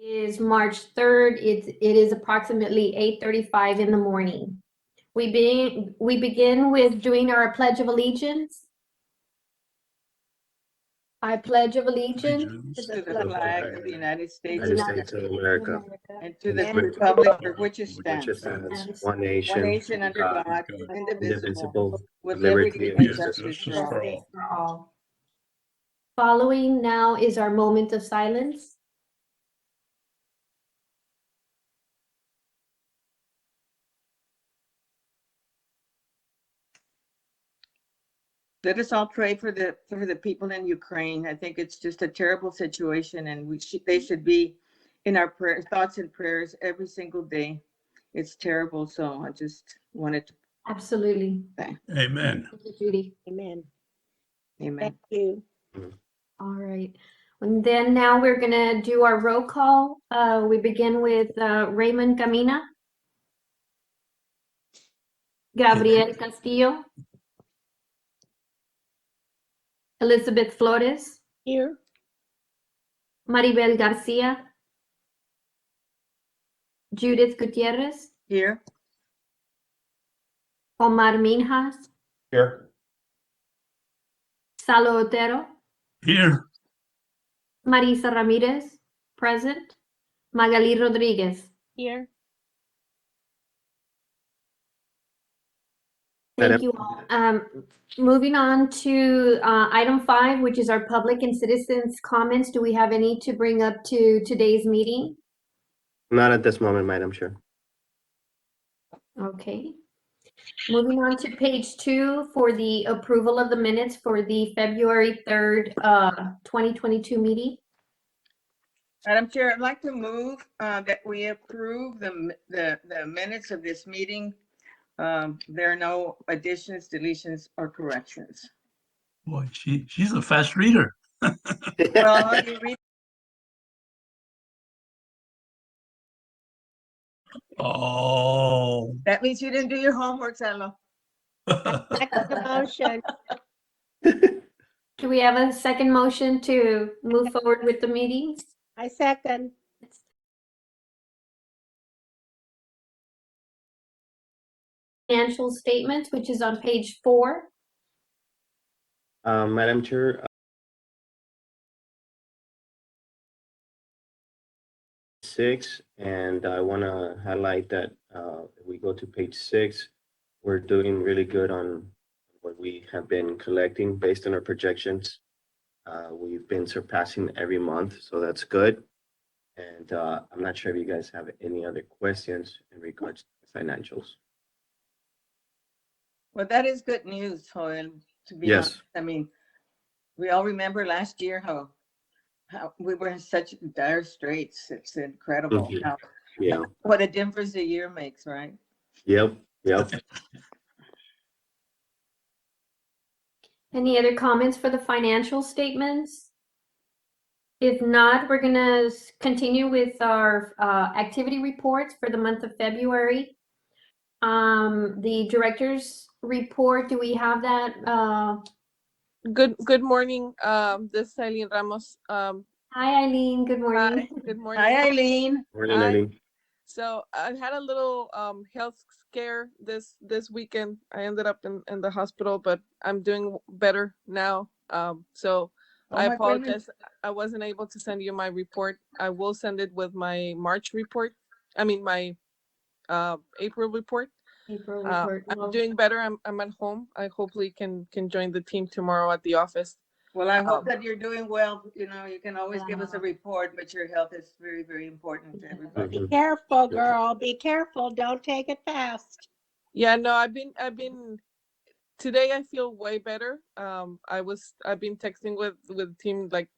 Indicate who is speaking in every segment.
Speaker 1: Is March 3rd. It is approximately 8:35 in the morning. We begin with doing our Pledge of Allegiance. I pledge of allegiance
Speaker 2: To the flag of the United States
Speaker 3: United States of America,
Speaker 2: and to the
Speaker 3: and
Speaker 2: republic for which it
Speaker 3: which
Speaker 2: stands,
Speaker 3: stands one
Speaker 2: one
Speaker 3: nation,
Speaker 2: nation under God, indivisible,
Speaker 3: indivisible,
Speaker 2: with
Speaker 3: liberty
Speaker 2: liberty
Speaker 3: and
Speaker 2: and justice for all.
Speaker 1: for all. Following now is our moment of silence.
Speaker 2: Let us all pray for the people in Ukraine. I think it's just a terrible situation, and they should be in our thoughts and prayers every single day. It's terrible, so I just wanted to.
Speaker 1: Absolutely.
Speaker 4: Amen.
Speaker 1: Thank you, Judy.
Speaker 5: Amen.
Speaker 2: Amen.
Speaker 5: Thank you.
Speaker 1: All right. And then now we're gonna do our roll call. We begin with Raymond Camina, Gabriel Castillo, Elizabeth Flores,
Speaker 5: Here.
Speaker 1: Maribel Garcia, Judith Gutierrez,
Speaker 2: Here.
Speaker 1: Omar Minjas,
Speaker 3: Here.
Speaker 1: Salo Otero,
Speaker 4: Here.
Speaker 1: Marisa Ramirez, present, Magali Rodriguez.
Speaker 5: Here.
Speaker 1: Thank you all. Moving on to item 5, which is our public and citizens comments. Do we have any to bring up to today's meeting?
Speaker 3: Not at this moment, Madam Chair.
Speaker 1: Okay. Moving on to page 2 for the approval of the minutes for the February 3rd, 2022 meeting.
Speaker 2: Madam Chair, I'd like to move that we approve the minutes of this meeting. There are no additions, deletions, or corrections.
Speaker 4: Boy, she's a fast reader.
Speaker 2: Well, how do you read?
Speaker 4: Oh.
Speaker 2: That means you didn't do your homework, Salo.
Speaker 5: Second the motion.
Speaker 1: Do we have a second motion to move forward with the meetings?
Speaker 5: I second.
Speaker 1: Financial statements, which is on page 4.
Speaker 3: Madam Chair, 6, and I want to highlight that if we go to page 6, we're doing really good on what we have been collecting based on our projections. We've been surpassing every month, so that's good. And I'm not sure if you guys have any other questions in regards to the financials.
Speaker 2: Well, that is good news, Joel, to be
Speaker 3: Yes.
Speaker 2: honest. I mean, we all remember last year how we were in such dire straits. It's incredible
Speaker 3: Mhm.
Speaker 2: how
Speaker 3: Yeah.
Speaker 2: what a difference a year makes, right?
Speaker 3: Yep. Yep.
Speaker 1: Any other comments for the financial statements? If not, we're gonna continue with our activity reports for the month of February. The director's report, do we have that?
Speaker 6: Good morning. This is Eileen Ramos.
Speaker 1: Hi, Eileen, good morning.
Speaker 6: Hi, good morning.
Speaker 2: Hi, Eileen.
Speaker 3: Morning,
Speaker 6: Hi.
Speaker 3: Eileen.
Speaker 6: So I had a little health scare this weekend. I ended up in the hospital, but I'm doing better now. So
Speaker 2: Oh,
Speaker 6: I
Speaker 2: my
Speaker 6: apologize.
Speaker 2: goodness.
Speaker 6: I wasn't able to send you my report. I will send it with my March report. I mean my April report.
Speaker 1: April report.
Speaker 6: I'm doing better. I'm at home. I hopefully can join the team tomorrow at the office.
Speaker 2: Well, I hope that you're doing well. You know, you can always give us a
Speaker 1: Yeah.
Speaker 2: report, but your health is very, very important to everybody.
Speaker 5: Be careful, girl. Be careful. Don't take it fast.
Speaker 6: Yeah, no, I've been today I feel way better. I've been texting with the team like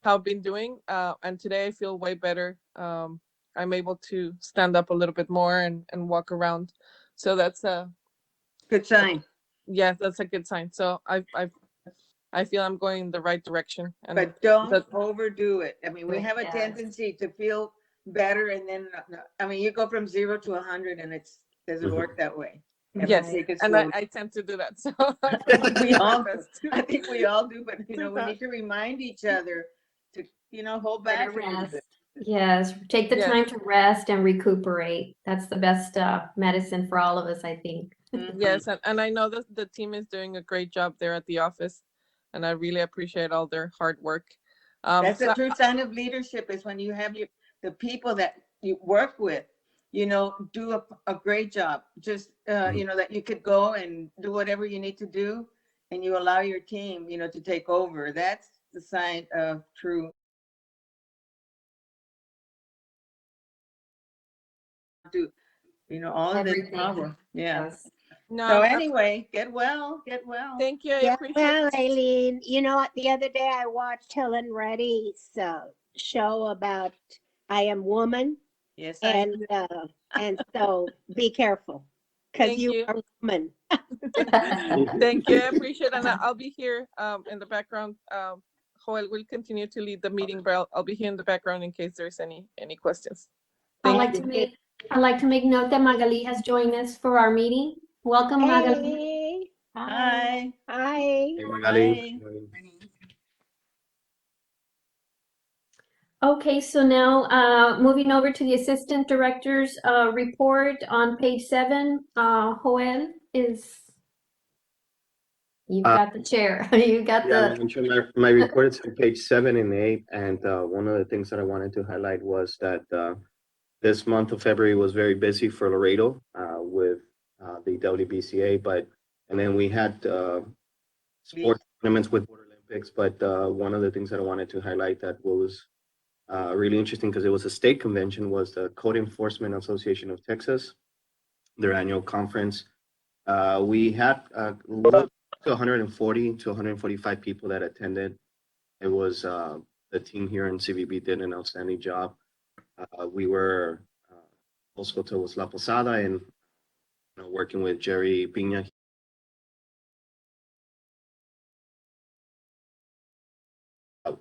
Speaker 6: how I've been doing. And today I feel way better. I'm able to stand up a little bit more and walk around. So that's
Speaker 2: Good sign.
Speaker 6: yeah, that's a good sign. So I feel I'm going in the right direction. And
Speaker 2: But don't
Speaker 6: that-
Speaker 2: overdo it. I mean, we have a
Speaker 1: Yes.
Speaker 2: tendency to feel better and then, I mean, you go from 0 to 100 and it doesn't
Speaker 3: Mhm.
Speaker 2: work that way.
Speaker 6: yes,
Speaker 2: Take it
Speaker 6: and
Speaker 2: slowly.
Speaker 6: I tend to do that. So
Speaker 2: We all,
Speaker 6: my best to-
Speaker 2: I think we all do, but you
Speaker 6: do
Speaker 2: know, we
Speaker 6: that.
Speaker 2: need to remind each other to, hold back
Speaker 1: Better
Speaker 2: a little
Speaker 1: rest.
Speaker 2: bit.
Speaker 1: Yes, take the
Speaker 6: Yes.
Speaker 1: time to rest and recuperate. That's the best medicine for all of us, I think.
Speaker 6: Yes, and I know that the team is doing a great job there at the office, and I really appreciate all their hard work.
Speaker 2: That's
Speaker 6: So
Speaker 2: a true sign of leadership is when you have the people that you work with, do a great job. Just, that you could go and do whatever you need to do and you allow your team, to take over. That's the sign of true. Do, all of this
Speaker 1: Everything.
Speaker 2: power. Yeah.
Speaker 1: Yes.
Speaker 6: no,
Speaker 2: So
Speaker 6: I'm-
Speaker 2: anyway, get well, get well.
Speaker 6: thank you. I
Speaker 5: Yeah,
Speaker 6: appreciate
Speaker 5: well, Aileen, you know what? The other day I watched Helen Reddy's show about I Am Woman,
Speaker 2: Yes,
Speaker 5: and so be careful because
Speaker 6: Thank
Speaker 5: you
Speaker 6: you.
Speaker 5: are a woman.
Speaker 6: Thank you. I appreciate it. And I'll be here in the background. Joel will continue to lead the meeting, but I'll be here in the background in case there's any questions.
Speaker 1: I'd
Speaker 6: Thank
Speaker 1: like
Speaker 6: you.
Speaker 1: to make note that Magali has joined us for our meeting. Welcome, Magali.
Speaker 5: Hey,
Speaker 2: Hi.
Speaker 5: hi.
Speaker 3: Hey, Magali.
Speaker 1: Okay, so now moving over to the Assistant Director's report on page 7. Joel you've got the chair. You got
Speaker 3: Yeah,
Speaker 1: the.
Speaker 3: my report is on page 7 and 8, and one of the things that I wanted to highlight was that this month of February was very busy for Laredo with the WBCA, and then we had sports tournaments with Water Olympics. But one of the things that I wanted to highlight that was really interesting because it was a state convention was the Code Enforcement Association of Texas, their annual conference. We had to 140 to 145 people that attended. It was the team here in CVB did an outstanding job. We were also to was La Posada and working with Jerry Pina.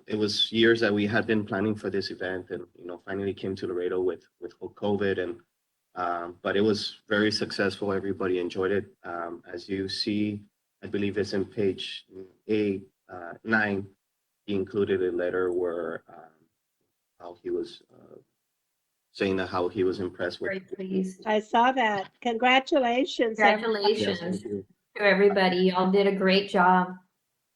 Speaker 3: It was years that we had been planning for this event, and finally came to Laredo with COVID, and but it was very successful. Everybody enjoyed it. As you see, I believe it's in page 9. He included a letter where how he was saying that how he was impressed with.
Speaker 1: Very pleased.
Speaker 5: I saw that. Congratulations.
Speaker 1: Congratulations
Speaker 3: Yes, thank you.
Speaker 1: to everybody. Y'all did a great job.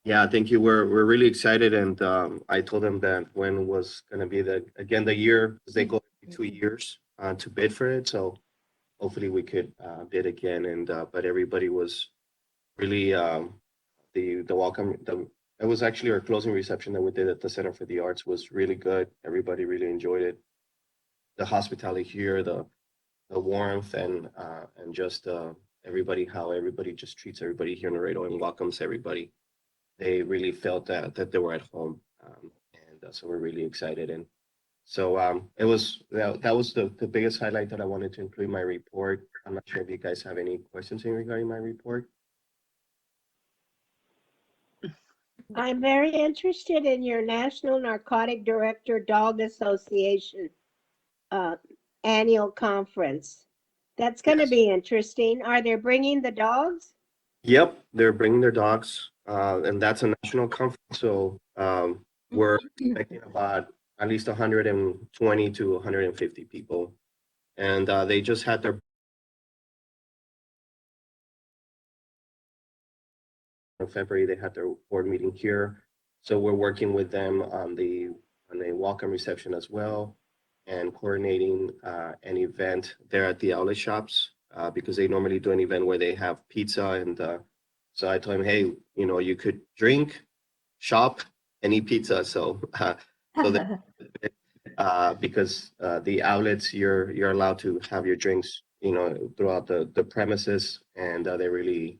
Speaker 3: Yeah, thank you. We're really excited, and I told them that when was going to be the year, because they go every 2 years to bid for it. So hopefully we could bid again. And but everybody was really the welcome. It was actually our closing reception that we did at the Center for the Arts was really good. Everybody really enjoyed it. The hospitality here, the warmth, and just how everybody just treats everybody here in Laredo and welcomes everybody. They really felt that they were at home, and so we're really excited. And so it was that was the biggest highlight that I wanted to include in my report. I'm not sure if you guys have any questions regarding my report.
Speaker 5: I'm very interested in your National Narcotic Director Dog Association annual conference. That's going to
Speaker 3: Yes.
Speaker 5: be interesting. Are they bringing the dogs?
Speaker 3: Yep, they're bringing their dogs, and that's a national conference. So we're expecting about at least 120 to 150 people, and they just had their in February. They had their board meeting here, so we're working with them on the welcome reception as well, and coordinating an event there at the outlet shops because they normally do an event where they have pizza, and so I told him, hey, you could drink, shop, and eat pizza. So because the outlets you're allowed to have your drinks throughout the premises, and they really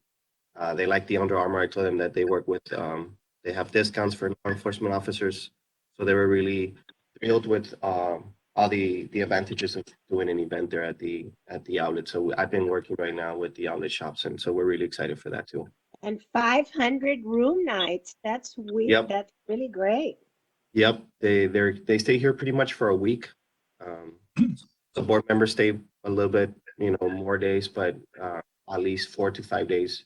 Speaker 3: they like the Under Armour. I told them that they work with they have discounts for law enforcement officers, so they were really thrilled with all the advantages of doing an event there at the outlet. So I've been working right now with the outlet shops, and so we're really excited for that too.
Speaker 5: And 500 room nights. That's weird.
Speaker 3: Yep.
Speaker 5: That's really great.
Speaker 3: Yep, they stay here pretty much for a week. The board members stay a little bit, more days, but at least 4 to 5 days.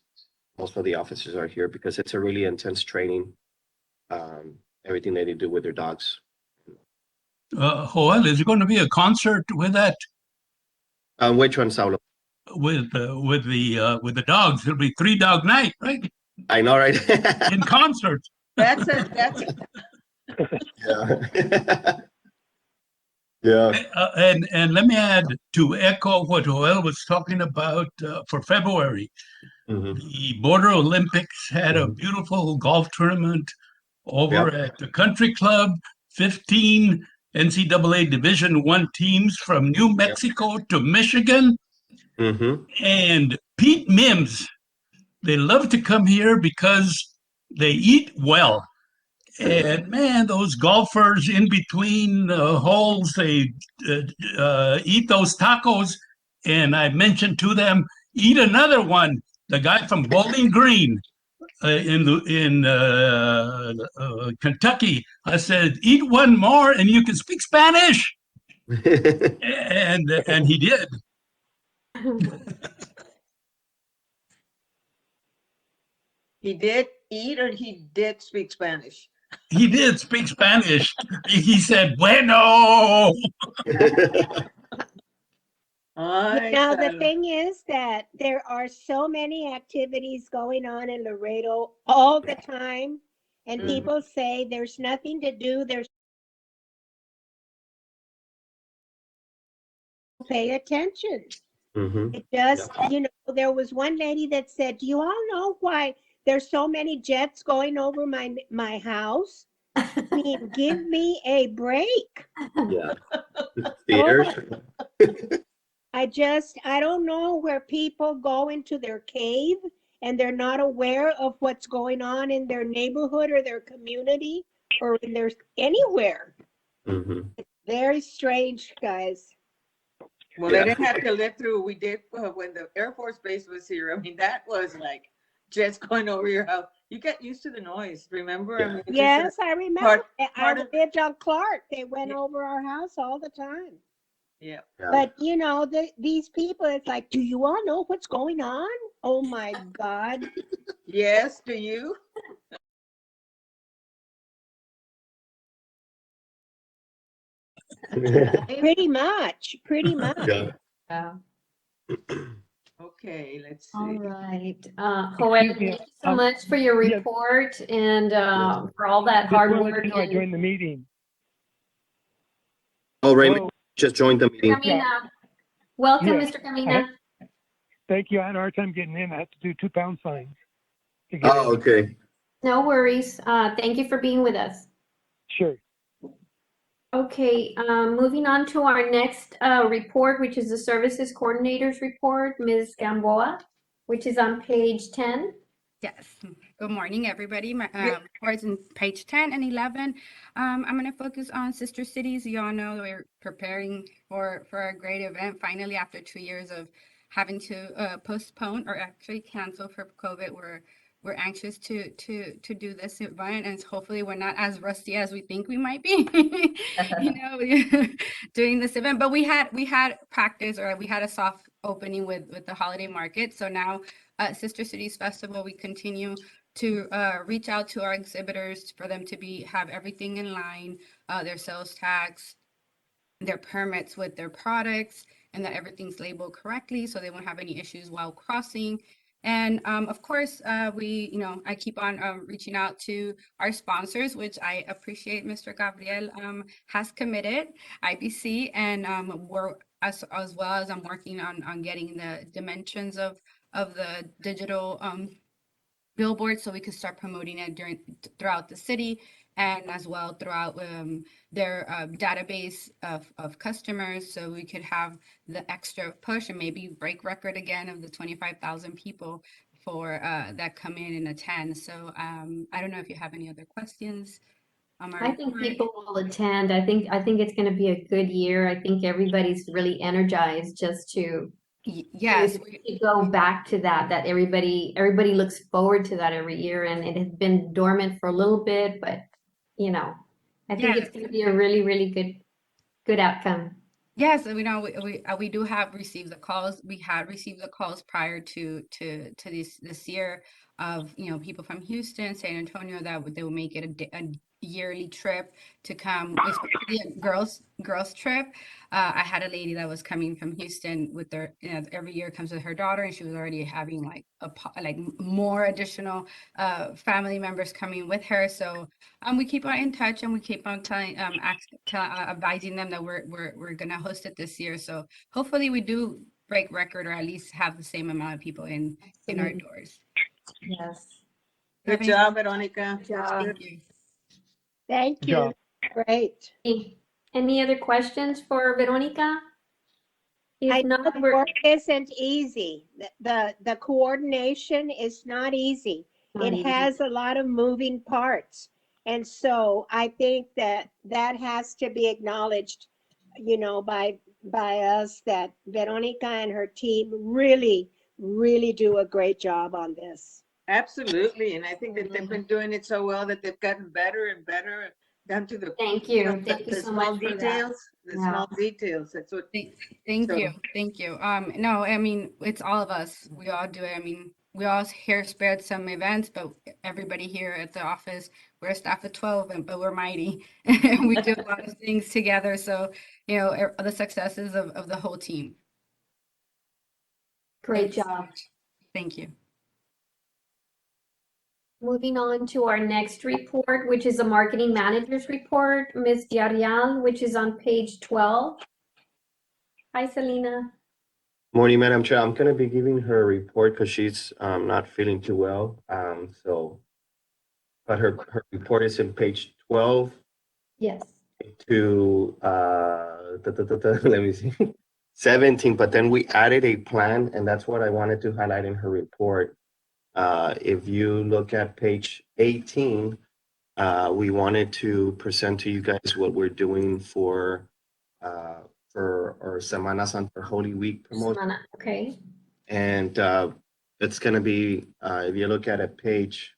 Speaker 3: Most of the officers are here because it's a really intense training. Everything that they do with their dogs.
Speaker 4: Joel, is there going to be a concert with that
Speaker 3: Which one, Saulo?
Speaker 4: with the dogs? It'll be 3 dog night, right?
Speaker 3: I know, right?
Speaker 4: In concert.
Speaker 2: That's
Speaker 3: Yeah. Yeah.
Speaker 4: And let me add to echo what Joel was talking about for February.
Speaker 3: Mhm.
Speaker 4: The Border Olympics had a beautiful golf tournament over
Speaker 3: Yep.
Speaker 4: at the country club. 15 NCAA Division I teams from New Mexico to Michigan.
Speaker 3: Mm-hmm.
Speaker 4: And Pete Mims, they love to come here because they eat well. And man, those golfers in between holes, they eat those tacos. And I mentioned to them, eat another one. The guy from Bowling Green in Kentucky, I said, eat one more and you can speak Spanish. And he did.
Speaker 2: he did eat or he did speak Spanish.
Speaker 4: He did speak Spanish. He said, bueno.
Speaker 2: Ay,
Speaker 5: Now, the
Speaker 2: Salo.
Speaker 5: thing is that there are so many activities going on in Laredo all the time. And
Speaker 2: Mhm.
Speaker 5: people say there's nothing to do. There's pay attention.
Speaker 3: Mm-hmm.
Speaker 5: It just, there was one lady that said, do you all know why there's so many jets going over my house? I mean, give me a break.
Speaker 3: Yeah.
Speaker 5: Oh
Speaker 3: Theaters.
Speaker 5: I don't know where people go into their cave and they're not aware of what's going on in their neighborhood or their community or in their anywhere.
Speaker 3: Mm-hmm.
Speaker 5: Very strange, guys.
Speaker 2: Well,
Speaker 3: Yeah.
Speaker 2: I didn't have to live through. We did when the Air Force Base was here. I mean, that was like jets going over your house. You get used to the noise. Remember? I
Speaker 3: Yeah.
Speaker 2: mean, it's
Speaker 5: Yes,
Speaker 2: just
Speaker 5: I remember.
Speaker 2: part
Speaker 5: I
Speaker 2: of
Speaker 5: lived on Clark. They went
Speaker 2: Yeah.
Speaker 5: over our house all the time.
Speaker 2: yeah.
Speaker 3: Yeah.
Speaker 5: But these people, it's like, do you all know what's going on? Oh my God.
Speaker 2: Yes. Do you?
Speaker 5: Pretty much. Pretty much.
Speaker 3: Yeah.
Speaker 1: Yeah.
Speaker 2: Okay. Let's
Speaker 1: All
Speaker 2: see.
Speaker 1: right. Joel,
Speaker 7: Excuse me,
Speaker 1: thank you so much for your
Speaker 7: yes.
Speaker 1: report and for all that
Speaker 7: Just
Speaker 1: hard
Speaker 7: want to
Speaker 1: work.
Speaker 7: let you know I
Speaker 1: and
Speaker 7: joined the meeting.
Speaker 3: Oh, Raymond
Speaker 7: Hello?
Speaker 3: just joined the meeting.
Speaker 1: Camina. Welcome,
Speaker 7: Yeah.
Speaker 1: Mr. Camina.
Speaker 7: Thank you. I had a hard time getting in. I had to do 2 pound signs to get
Speaker 3: Oh,
Speaker 7: in.
Speaker 3: okay.
Speaker 1: No worries. Thank you for being with us.
Speaker 7: Sure.
Speaker 1: Okay, moving on to our next report, which is the Services Coordinators Report, Ms. Gamboa, which is on page 10.
Speaker 8: Yes. Good morning, everybody. My
Speaker 2: Good-
Speaker 8: reports in page 10 and 11. I'm going to focus on sister cities. You all know we're preparing for a great event. Finally, after 2 years of having to postpone or actually cancel for COVID, we're anxious to do this event, and hopefully we're not as rusty as we think we might be. Doing this event. But we had practice, or we had a soft opening with the holiday market. So now at Sister Cities Festival, we continue to reach out to our exhibitors for them to have everything in line, their sales tax, their permits with their products, and that everything's labeled correctly so they won't have any issues while crossing. And of course, I keep on reaching out to our sponsors, which I appreciate Mr. Gabriel has committed, IBC, and we're as well as I'm working on getting the dimensions of the digital billboard so we could start promoting it throughout the city and as well throughout their database of customers, so we could have the extra push and maybe break record again of the 25,000 people for that come in and attend. So I don't know if you have any other questions on our
Speaker 1: I think
Speaker 8: report.
Speaker 1: people will attend. I think it's going to be a good year. I think everybody's really energized just to
Speaker 8: Yes,
Speaker 1: to go back to that everybody looks forward to that every year, and it has been dormant for a little bit, but I think it's going to be a really, really good outcome.
Speaker 8: yes, we know we do have received the calls. We had received the calls prior to this year of, people from Houston, San Antonio, that they would make it a yearly trip to come, especially a girls trip. I had a lady that was coming from Houston with their, every year comes with her daughter, and she was already having like more additional family members coming with her. So we keep on in touch, and we keep on telling, advising them that we're gonna host it this year. So hopefully we do break record, or at least have the same amount of people in our
Speaker 1: Absolutely.
Speaker 8: doors.
Speaker 1: Yes.
Speaker 2: Good job, Veronica.
Speaker 1: Good
Speaker 2: That's
Speaker 1: job.
Speaker 2: good.
Speaker 8: Thank you.
Speaker 5: Thank
Speaker 7: Good
Speaker 5: you.
Speaker 7: job.
Speaker 5: Great.
Speaker 1: Any other questions for Veronica?
Speaker 5: I
Speaker 1: If
Speaker 5: know
Speaker 1: not,
Speaker 5: the
Speaker 1: we're
Speaker 5: work isn't easy. The coordination is not easy.
Speaker 1: not
Speaker 5: It
Speaker 1: easy.
Speaker 5: has a lot of moving parts. And so I think that has to be acknowledged, by us, that Veronica and her team really, really do a great job on this.
Speaker 2: Absolutely. And I think that they've been doing it so well that they've gotten better and better down to the,
Speaker 1: Thank
Speaker 2: you know,
Speaker 1: you. Thank you
Speaker 2: the
Speaker 1: so
Speaker 2: small
Speaker 1: much for that.
Speaker 2: details, the
Speaker 1: Yeah.
Speaker 2: small details. That's what,
Speaker 8: Thank
Speaker 2: So-
Speaker 8: you. Thank you. No, I mean, it's all of us. We all do it. I mean, we all here spared some events, but everybody here at the office, we're a staff of 12, but we're mighty. And we do a lot of things together. So, the successes of the whole team.
Speaker 1: Great
Speaker 8: Thanks so
Speaker 1: job.
Speaker 8: much. Thank you.
Speaker 1: Moving on to our next report, which is a marketing manager's report, Ms. Diarial, which is on page 12. Hi, Selena.
Speaker 3: Morning, Madam Chair. I'm gonna be giving her a report because she's not feeling too well. But her report is in page 12
Speaker 1: Yes.
Speaker 3: to let me see, 17. But then we added a plan, and that's what I wanted to highlight in her report. If you look at page 18, we wanted to present to you guys what we're doing for our Samanasana for Holy Week promotion.
Speaker 1: Samana, okay.
Speaker 3: And it's going to be, if you look at it, page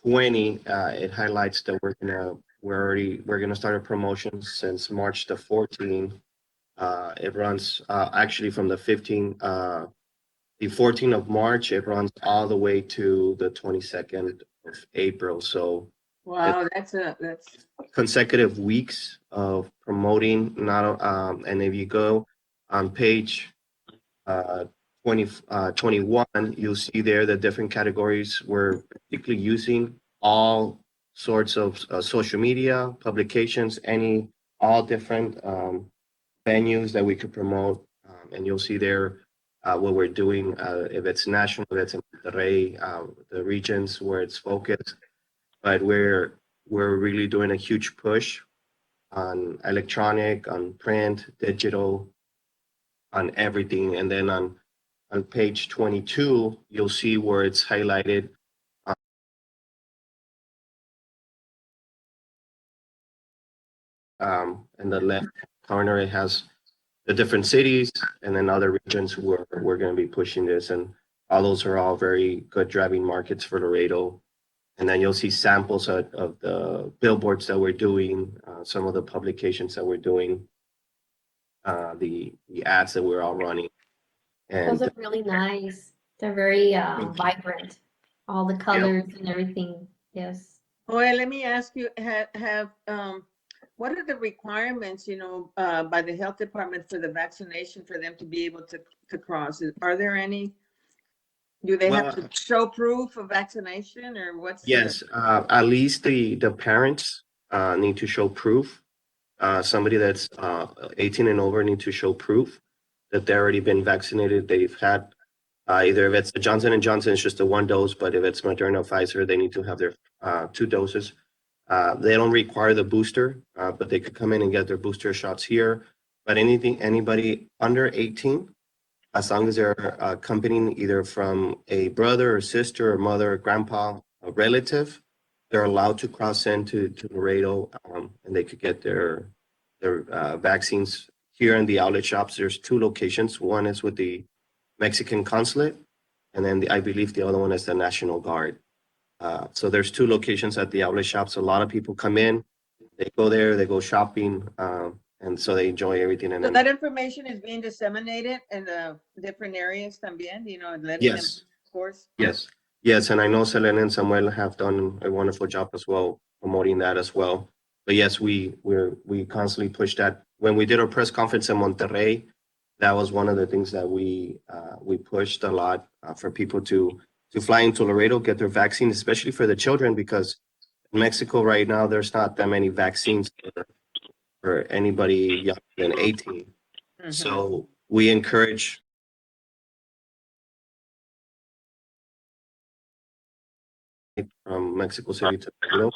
Speaker 3: 20, it highlights that we're gonna start a promotion since March the 14th. It runs actually from the 14th of March. It runs all the way to the 22nd of April. So
Speaker 2: wow, that's
Speaker 3: consecutive weeks of promoting. Not and if you go on page 21, you'll see there the different categories. We're basically using all sorts of social media, publications, all different venues that we could promote. And you'll see there what we're doing, if it's national, if it's in Monterrey, the regions where it's focused. But we're really doing a huge push on electronic, on print, digital, on everything. And then on page 22, you'll see where it's highlighted. In the left corner, it has the different cities and then other regions where we're going to be pushing this. And all those are all very good driving markets for Laredo. And then you'll see samples of the billboards that we're doing, some of the publications that we're doing, the ads that we're all running. And
Speaker 1: Those are really nice. They're very
Speaker 3: Thank you.
Speaker 1: vibrant. All the colors and everything. Yes.
Speaker 2: well, let me ask you, what are the requirements, by the health department for the vaccination for them to be able to cross? Are there any? Do they have to show proof of vaccination or what's?
Speaker 3: yes, at least the parents need to show proof. Somebody that's 18 and over need to show proof that they've already been vaccinated. They've had either if it's the Johnson & Johnson, it's just the one dose, but if it's Moderna, Pfizer, they need to have their 2 doses. They don't require the booster, but they could come in and get their booster shots here. But anybody under 18, as long as they're accompanying either from a brother or sister or mother or grandpa, a relative, they're allowed to cross into Laredo, and they could get their vaccines here in the outlet shops. There's 2 locations. One is with the Mexican consulate, and then I believe the other one is the National Guard. So there's 2 locations at the outlet shops. A lot of people come in, they go there, they go shopping, and so they enjoy everything. And
Speaker 2: So
Speaker 3: then,
Speaker 2: that information is being disseminated in the different areas también, letting them,
Speaker 3: yes,
Speaker 2: of course.
Speaker 3: yes, Yes, and I know Selena and Samuel have done a wonderful job as well promoting that as well. But yes, we constantly push that. When we did our press conference in Monterrey, that was one of the things that we pushed a lot for people to fly into Laredo, get their vaccine, especially for the children, because in Mexico right now there's not that many vaccines for anybody younger than 18.
Speaker 2: Mhm.
Speaker 3: So we encourage from Mexico City to Laredo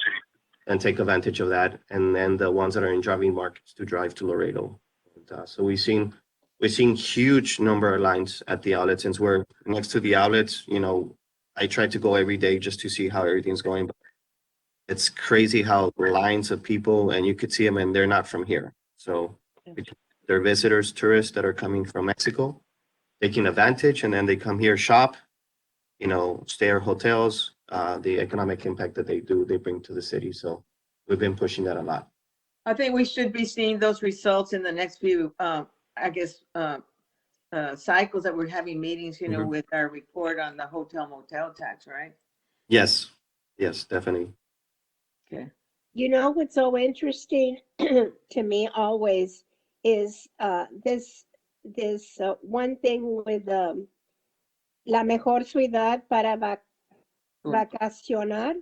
Speaker 3: and take advantage of that, and then the ones that are in driving markets to drive to Laredo. And, so we've seen huge number of lines at the outlets. Since we're next to the outlets, I try to go every day just to see how everything's going. But it's crazy how lines of people, and you could see them, and they're not from here. So they're visitors, tourists that are coming from Mexico, taking advantage, and then they come here, shop, stay at hotels, the economic impact that they bring to the city. So we've been pushing that a lot.
Speaker 2: I think we should be seeing those results in the next few, I guess, cycles that we're having meetings,
Speaker 3: Mhm.
Speaker 2: with our report on the hotel motel tax, right?
Speaker 3: Yes, definitely.
Speaker 2: Okay.
Speaker 5: You know what's so interesting to me always is this one thing with la mejor ciudad para vacacionar,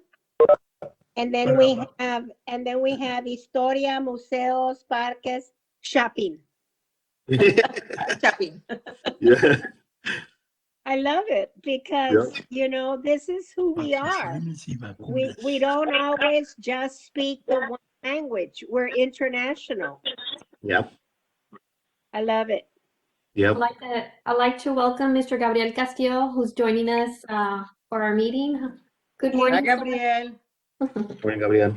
Speaker 5: and then we have historia, museos, parques, shopping.
Speaker 2: Shopping.
Speaker 3: Yeah.
Speaker 5: I love it because this is who we are. We don't always just speak the one language. We're international.
Speaker 3: Yep.
Speaker 5: I love it.
Speaker 3: Yep.
Speaker 1: I'd like to welcome Mr. Gabriel Castillo, who's joining us for our meeting. Good
Speaker 2: Hi,
Speaker 1: morning.
Speaker 2: Gabriel.
Speaker 3: Morning, Gabriel.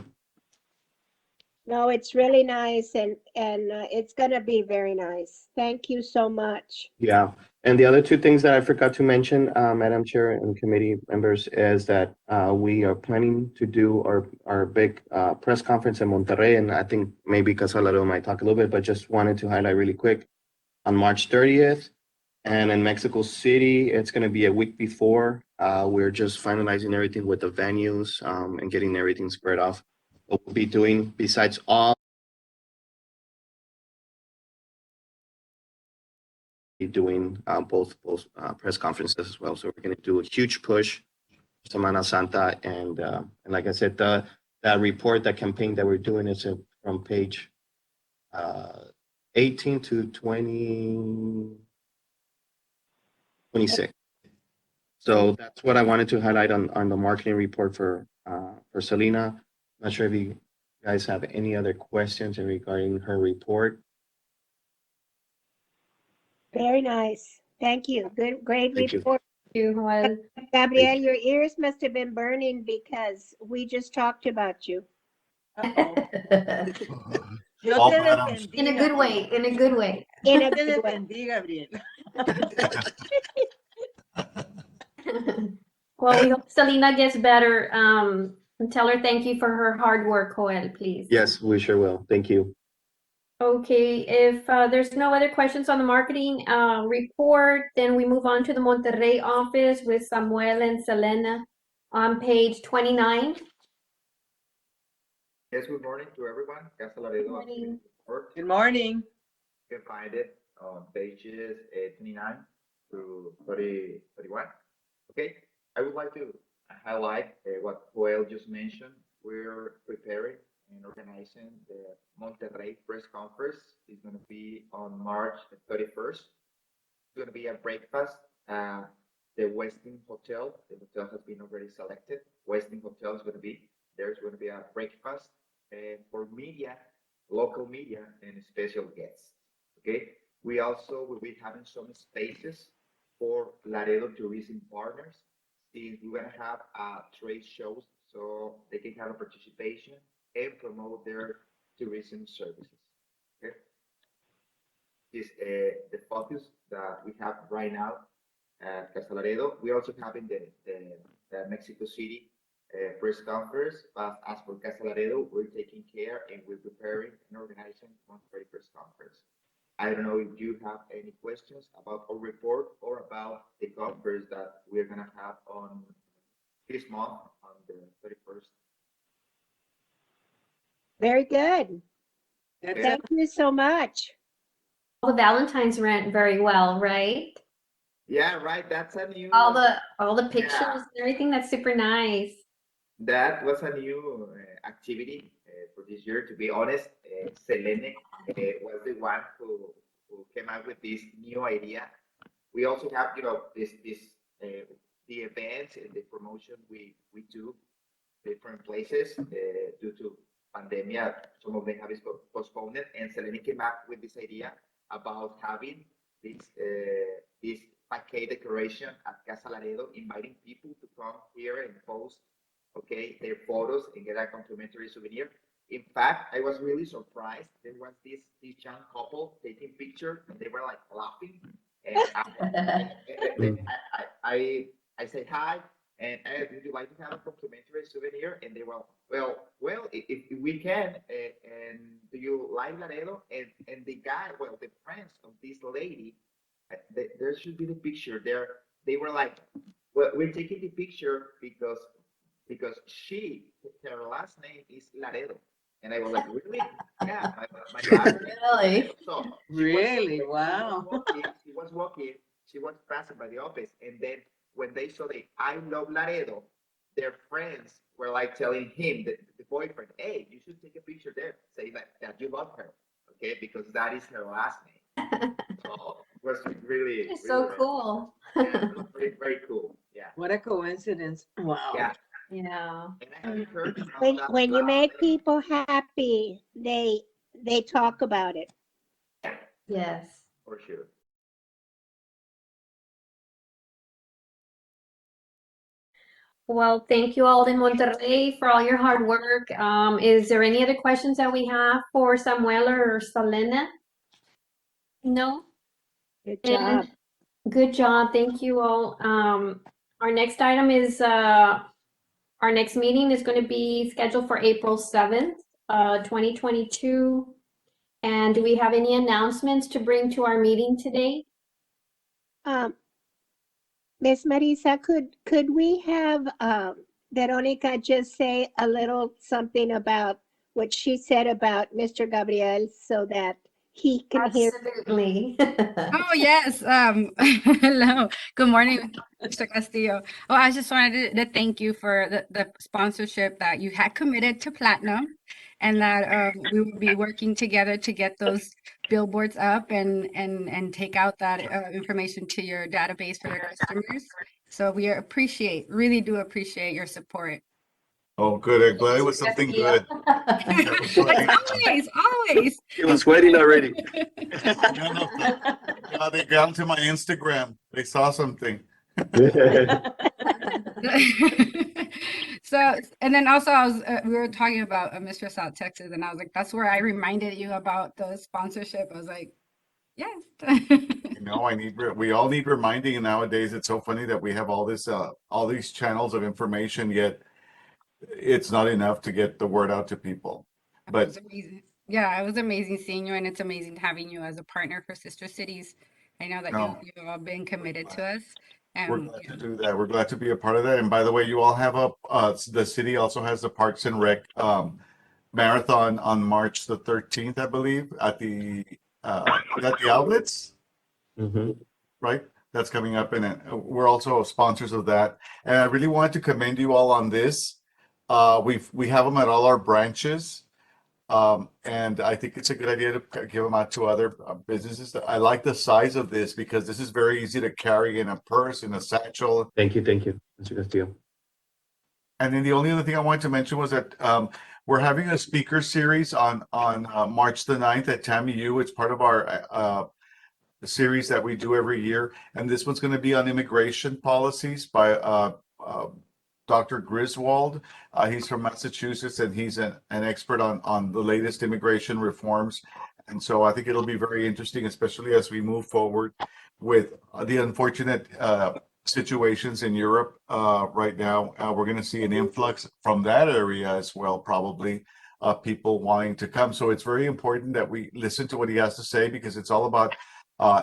Speaker 5: No, it's really nice, and it's gonna be very nice. Thank you so much.
Speaker 3: Yeah. And the other two things that I forgot to mention, Madam Chair and committee members, is that we are planning to do our big press conference in Monterrey. And I think maybe Casalero might talk a little bit, but just wanted to highlight really quick on March 30th. And in Mexico City, it's going to be a week before. We're just finalizing everything with the venues and getting everything spread off. What we'll be doing, besides all, be doing both press conferences as well. So we're going to do a huge push, Samanasana, and like I said, that report, that campaign that we're doing is from page 18 to 26. So that's what I wanted to highlight on the marketing report for Selena. Not sure if you guys have any other questions regarding her report.
Speaker 5: Very nice. Thank you. Good, great
Speaker 3: Thank you.
Speaker 5: report.
Speaker 1: Well,
Speaker 5: Gabriel, your ears must have been burning because we just talked about you.
Speaker 2: Uh-oh. Yo
Speaker 4: Oh,
Speaker 2: te
Speaker 4: madam.
Speaker 2: defendí,
Speaker 1: in a good way,
Speaker 2: Gabriel.
Speaker 1: in a good way.
Speaker 5: In
Speaker 2: Yo
Speaker 5: a
Speaker 2: te
Speaker 5: good way.
Speaker 2: defendí, Gabriel.
Speaker 1: Well, we hope Selena gets better. And tell her thank you for her hard work, Joel, please.
Speaker 3: Yes, we sure will. Thank you.
Speaker 1: Okay, if there's no other questions on the marketing report, then we move on to the Monterrey office with Samuel and Selena on page 29.
Speaker 9: Yes, good morning to everyone. Casa Laredo
Speaker 1: Morning.
Speaker 9: report.
Speaker 2: Good morning.
Speaker 9: You can find it on pages 29 through 31. Okay, I would like to highlight what Joel just mentioned. We're preparing and organizing the Monterrey press conference. It's going to be on March 31st. It's going to be a breakfast at the Westin Hotel. The hotel has been already selected. Westin Hotel is going to be. There's going to be a breakfast for media, local media, and special guests. Okay. We also will be having some spaces for Laredo tourism partners, since we're going to have trade shows so they can have a participation and promote their tourism services. Okay. Is the focus that we have right now at Casa Laredo. We're also having the Mexico City press conference, but as for Casa Laredo, we're taking care and we're preparing and organizing one press conference. I don't know if you have any questions about our report or about the conference that we're gonna have on this month on the 31st.
Speaker 5: Very good.
Speaker 2: That's
Speaker 5: Thank you so much.
Speaker 1: All the Valentines went very well, right?
Speaker 9: Yeah, right. That's a new.
Speaker 1: All the pictures and everything. That's super nice.
Speaker 9: That was a new activity for this year. To be honest, Selene was the one who came up with this new idea. We also have, this the events and the promotion we do different places due to pandemia. Some of them have been postponed, and Selene came up with this idea about having this paquet decoration at Casa Laredo, inviting people to come here and post, okay, their photos and get a complimentary souvenir. In fact, I was really surprised. There was this young couple taking pictures, and they were like laughing. And I said hi, and would you like to have a complimentary souvenir? And they were, well, if we can, and do you like Laredo? And the guy, well, the friends of this lady, there should be the picture there. They were like, well, we're taking the picture because her last name is Laredo. And I was like, really? Yeah, my last name.
Speaker 1: Really?
Speaker 9: So
Speaker 2: really, wow.
Speaker 9: She was walking, she was passing by the office, and then when they saw the I love Laredo, their friends were like telling him, the boyfriend, hey, you should take a picture there, say that you love her, okay, because that is her last name. So it was really,
Speaker 1: It's
Speaker 9: really
Speaker 1: so cool.
Speaker 9: yeah, very, very cool. Yeah.
Speaker 2: What a coincidence. Wow.
Speaker 9: Yeah.
Speaker 1: Yeah.
Speaker 9: And I haven't heard about that
Speaker 5: When you
Speaker 9: last
Speaker 5: make
Speaker 9: name.
Speaker 5: people happy, they talk about it.
Speaker 1: Yes.
Speaker 9: For sure.
Speaker 1: Well, thank you all in Monterrey for all your hard work. Is there any other questions that we have for Samuel or Selena? No?
Speaker 5: Good
Speaker 1: And
Speaker 5: job.
Speaker 1: good job. Thank you all. Our next item is our next meeting is going to be scheduled for April 7th, 2022. And do we have any announcements to bring to our meeting today?
Speaker 5: Miss Marisa, could we have Veronica just say a little something about what she said about Mr. Gabriel so that he can hear?
Speaker 1: Absolutely.
Speaker 8: Oh, yes. Hello. Good morning, Mr. Castillo. Oh, I just wanted to thank you for the sponsorship that you had committed to Platinum, and that we will be working together to get those billboards up and take out that information to your database for your customers. So we really do appreciate your support.
Speaker 10: Oh, good. I'm glad it was something good.
Speaker 8: Always.
Speaker 3: He was waiting already.
Speaker 10: No, no, they got to my Instagram. They saw something.
Speaker 8: So, and then also we were talking about Mr. South Texas, and I was like, that's where I reminded you about the sponsorship. I was like, yes.
Speaker 10: We all need reminding nowadays. It's so funny that we have all these channels of information, yet it's not enough to get the word out to people.
Speaker 8: It
Speaker 10: But
Speaker 8: was amazing. Yeah, it was amazing seeing you, and it's amazing having you as a partner for Sister Cities. I know that you've all been committed to us.
Speaker 10: we're
Speaker 8: And
Speaker 10: glad to do that. We're glad to be a part of that. And by the way, you all have the city also has the Parks and Rec marathon on March the 13th, I believe, at the outlets,
Speaker 3: Mhm.
Speaker 10: right? That's coming up, and we're also sponsors of that. And I really wanted to commend you all on this. We have them at all our branches. And I think it's a good idea to give them out to other businesses. I like the size of this because this is very easy to carry in a purse, in a satchel.
Speaker 3: Thank you, Mr. Castillo.
Speaker 10: And then the only other thing I wanted to mention was that we're having a speaker series on March the 9th at TAMU. It's part of our series that we do every year. And this one's going to be on immigration policies by Dr. Griswold. He's from Massachusetts, and he's an expert on the latest immigration reforms. And so I think it'll be very interesting, especially as we move forward with the unfortunate situations in Europe right now. We're going to see an influx from that area as well, probably, people wanting to come. So it's very important that we listen to what he has to say, because it's all about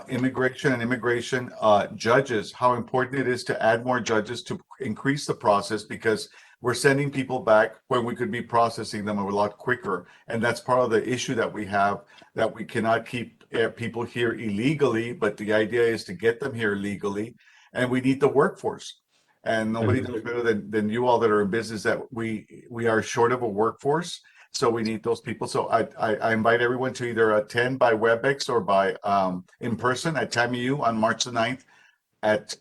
Speaker 10: immigration and immigration judges, how important it is to add more judges to increase the process because we're sending people back when we could be processing them a lot quicker. And that's part of the issue that we have, that we cannot keep people here illegally, but the idea is to get them here legally, and we need the workforce. And nobody knows better than you all that are in business that we are short of a workforce. So we need those people. So I invite everyone to either attend by WebEx or by in person at TAMU on March the 9th at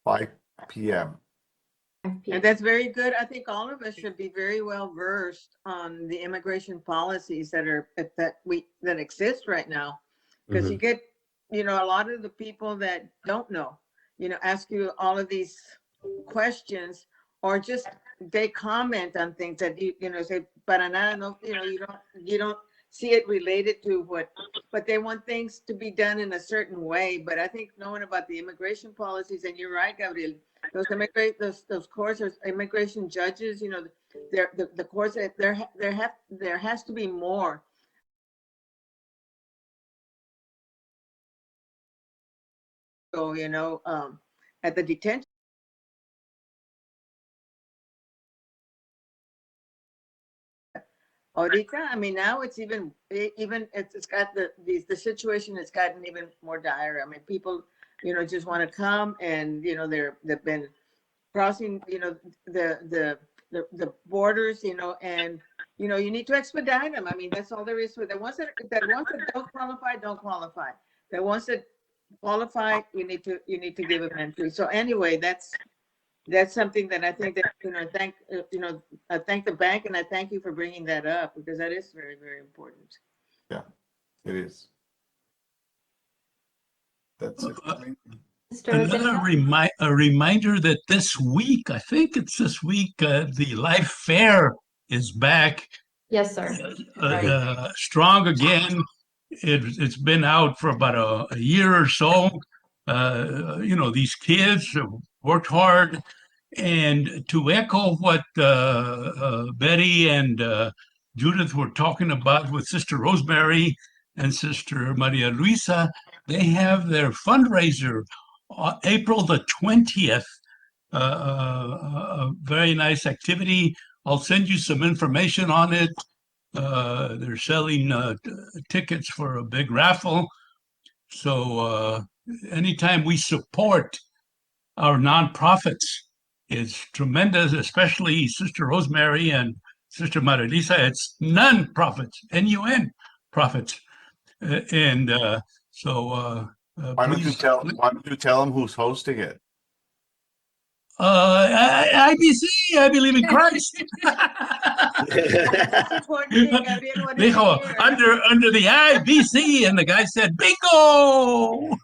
Speaker 10: 5 p.m.
Speaker 2: And that's very good. I think all of us should be very well versed on the immigration policies that exist right now. Because you get, a lot of the people that don't know, ask you all of these questions, or just they comment on things that say, para nada, no, you don't see it related to what, but they want things to be done in a certain way. But I think knowing about the immigration policies, and you're right, Gabriel, those courts, those immigration judges, the courts, there has to be more. So, at the detention. Ahorita, I mean, now it's it's got the situation has gotten even more dire. I mean, people, just want to come, and they've been crossing, the borders, and you need to expedite them. I mean, that's all there is to it. The ones that don't qualify. The ones that qualify, you need to give them entry. So anyway, that's something that I think that, I thank the bank, and I thank you for bringing that up, because that is very, very important.
Speaker 10: Yeah, it is. That's it.
Speaker 1: Mr.
Speaker 4: A reminder that this week, I think it's this week, the Life Fair is back
Speaker 1: Yes, sir.
Speaker 4: strong again. It's been out for about a year or so. These kids have worked hard. And to echo what Betty and Judith were talking about with Sister Rosemary and Sister Maria Luisa, they have their fundraiser on April the 20th. A very nice activity. I'll send you some information on it. They're selling tickets for a big raffle. So anytime we support our nonprofits is tremendous, especially Sister Rosemary and Sister Marilisa. It's non-profits, N-U-N profits. And so
Speaker 10: Why don't you tell them who's hosting it?
Speaker 4: IBC, I believe in Christ.
Speaker 2: That's important thing, Gabriel, what did you
Speaker 4: Dijo,
Speaker 2: hear?
Speaker 4: under the IBC, and the guy said, bingo!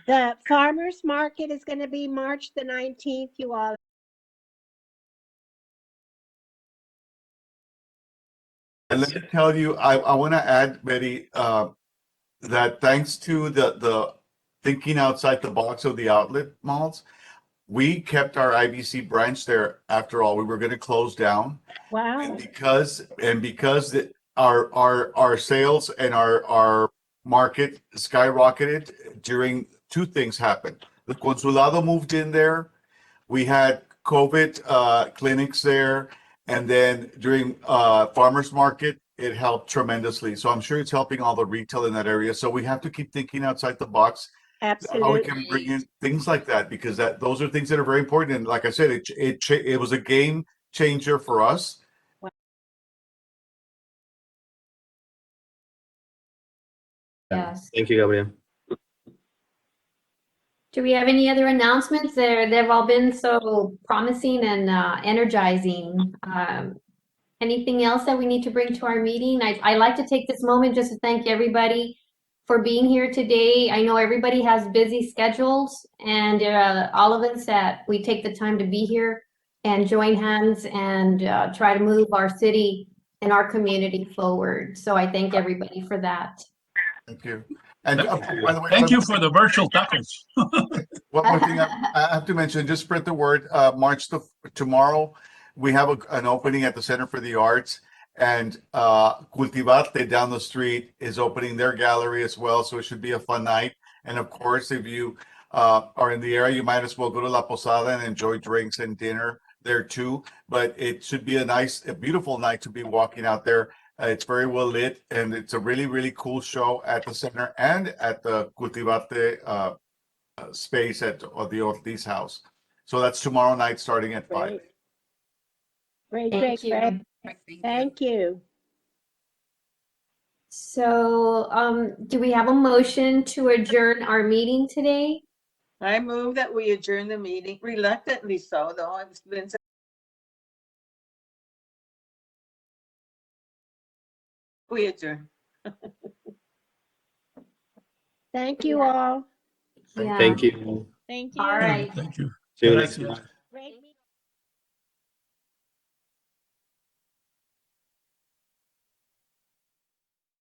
Speaker 5: The farmers market is going to be March the 19th, you all.
Speaker 10: And let me tell you, I want to add, Betty, that thanks to the thinking outside the box of the outlet malls, we kept our IBC branch there. After all, we were going to close down.
Speaker 5: Wow.
Speaker 10: And because our sales and our market skyrocketed during two things happened. The Consulado moved in there. We had COVID clinics there. And then during farmers market, it helped tremendously. So I'm sure it's helping all the retail in that area. So we have to keep thinking outside the box.
Speaker 5: Absolutely.
Speaker 10: How we can bring in things like that, because those are things that are very important. And like I said, it was a game changer for us.
Speaker 1: Yes.
Speaker 3: Thank you, Gabriel.
Speaker 1: Do we have any other announcements? They've all been so promising and energizing. Anything else that we need to bring to our meeting? I'd like to take this moment just to thank everybody for being here today. I know everybody has busy schedules, and all of us that we take the time to be here and join hands and try to move our city and our community forward. So I thank everybody for that.
Speaker 10: Thank you. And by the way,
Speaker 4: Thank you for the virtual tacos.
Speaker 10: one more thing I have to mention, just spread the word. Tomorrow, we have an opening at the Center for the Arts, and Cultivarte down the street is opening their gallery as well. So it should be a fun night. And of course, if you are in the area, you might as well go to La Posada and enjoy drinks and dinner there too. But it should be a beautiful night to be walking out there. It's very well lit, and it's a really, really cool show at the center and at the Cultivate space at the Ortiz house. So that's tomorrow night starting at 5.
Speaker 5: Great, great,
Speaker 1: Thank
Speaker 5: great,
Speaker 1: you.
Speaker 5: great. Thank you.
Speaker 1: So, do we have a motion to adjourn our meeting today?
Speaker 2: I move that we adjourn the meeting, reluctantly so, though. It's been we adjourn.
Speaker 5: Thank you all.
Speaker 1: Yeah.
Speaker 3: Thank you.
Speaker 11: Thank you.
Speaker 1: All right.
Speaker 4: Thank you.
Speaker 3: See you
Speaker 4: Gracias.
Speaker 3: next month.